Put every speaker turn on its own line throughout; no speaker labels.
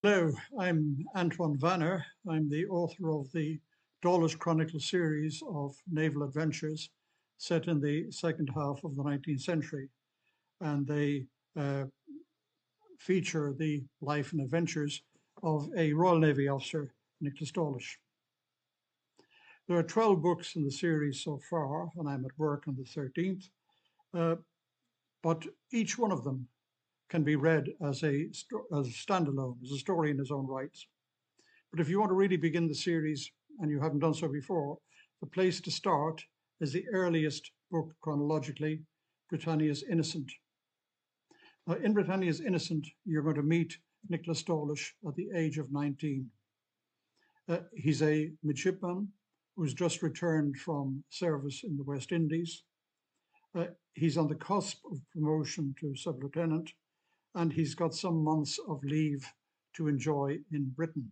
Hello, I'm Antoine Vanner. I'm the author of the Dawlish Chronicles series of naval adventures set in the second half of the 19th century. And they uh, feature the life and adventures of a Royal Navy officer, Nicholas Dawlish. There are 12 books in the series so far, and I'm at work on the 13th. But each one of them can be read as a standalone, as a story in its own rights. But if you want to really begin the series and you haven't done so before, the place to start is the earliest book chronologically, Britannia's Innocent. Now, in Britannia's Innocent, you're going to meet Nicholas Dawlish at the age of 19. He's a midshipman who's just returned from service in the West Indies. He's on the cusp of promotion to sub-lieutenant, and he's got some months of leave to enjoy in Britain.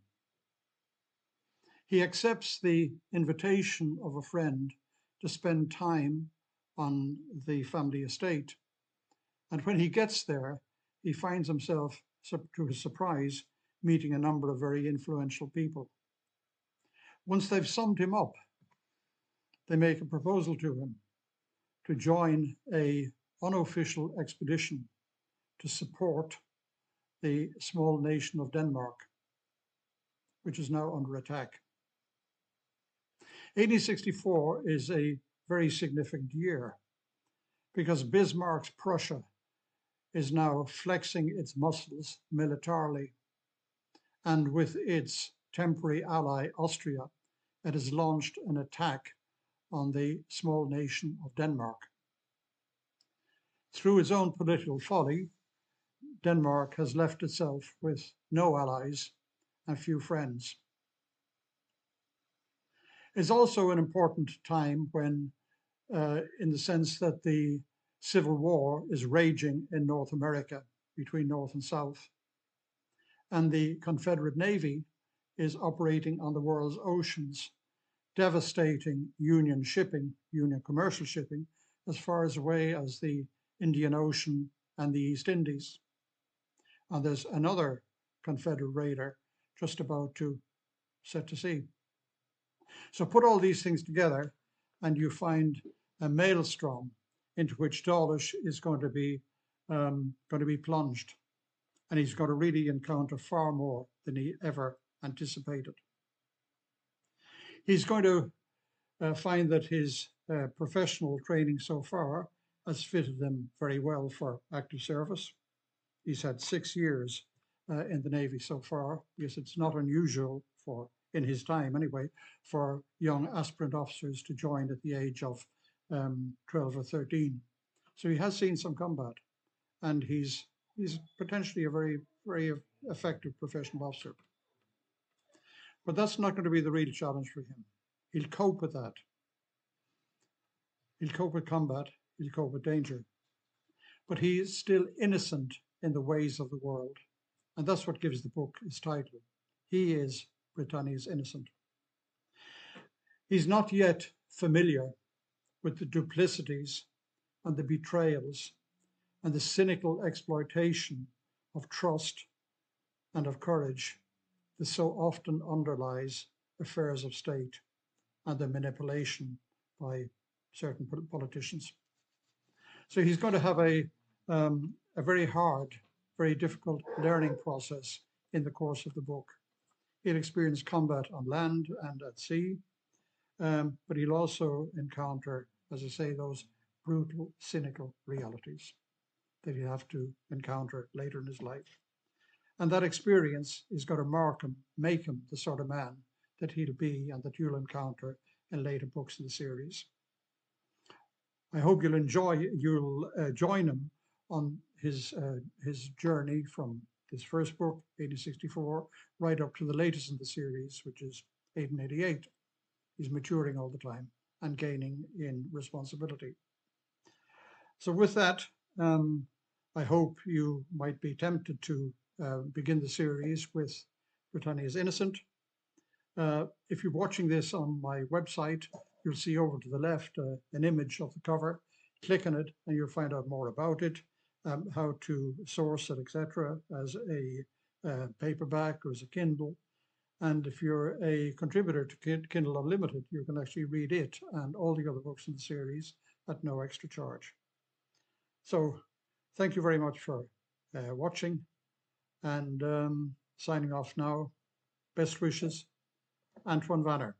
He accepts the invitation of a friend to spend time on the family estate. And when he gets there, he finds himself, to his surprise, meeting a number of very influential people. Once they've summed him up, they make a proposal to him to join an unofficial expedition to support the small nation of Denmark, which is now under attack. 1864 is a very significant year because Bismarck's Prussia is now flexing its muscles militarily, and with its temporary ally Austria, it has launched an attack on the small nation of Denmark. Through its own political folly, Denmark has left itself with no allies and few friends. It's also an important time when, in the sense that the Civil War is raging in North America between North and South, and the Confederate Navy is operating on the world's oceans, devastating Union shipping, Union commercial shipping, as far away as the Indian Ocean and the East Indies. And there's another Confederate raider just about to set to sea. So put all these things together and you find a maelstrom into which Dawlish is going to be plunged. And he's going to really encounter far more than he ever anticipated. He's going to find that his professional training so far has fitted him very well for active service. He's had 6 years in the Navy so far. Yes, it's not unusual in his time anyway, for young aspirant officers to join at the age of 12 or 13. So he has seen some combat, and he's potentially a very, very effective professional officer. But that's not going to be the real challenge for him. He'll cope with that. He'll cope with combat, he'll cope with danger. But he is still innocent in the ways of the world. And that's what gives the book its title. He is Britannia's Innocent. He's not yet familiar with the duplicities and the betrayals and the cynical exploitation of trust and of courage that so often underlies affairs of state and the manipulation by certain politicians. So he's going to have a very hard, very difficult learning process in the course of the book. He'll experience combat on land and at sea, but he'll also encounter, as I say, those brutal, cynical realities that he'll have to encounter later in his life. And that experience is going to make him the sort of man that he'll be and that you'll encounter in later books in the series. I hope you'll join him on his journey from this first book, 1864, right up to the latest in the series, which is 1888. He's maturing all the time and gaining in responsibility. So with that, I hope you might be tempted to begin the series with Britannia's Innocent. If you're watching this on my website, you'll see over to the left an image of the cover. Click on it and you'll find out more about it, how to source it, etc., as a paperback or as a Kindle. And if you're a contributor to Kindle Unlimited, you can actually read it and all the other books in the series at no extra charge. So thank you very much for watching, and signing off now. Best wishes, Antoine Vanner.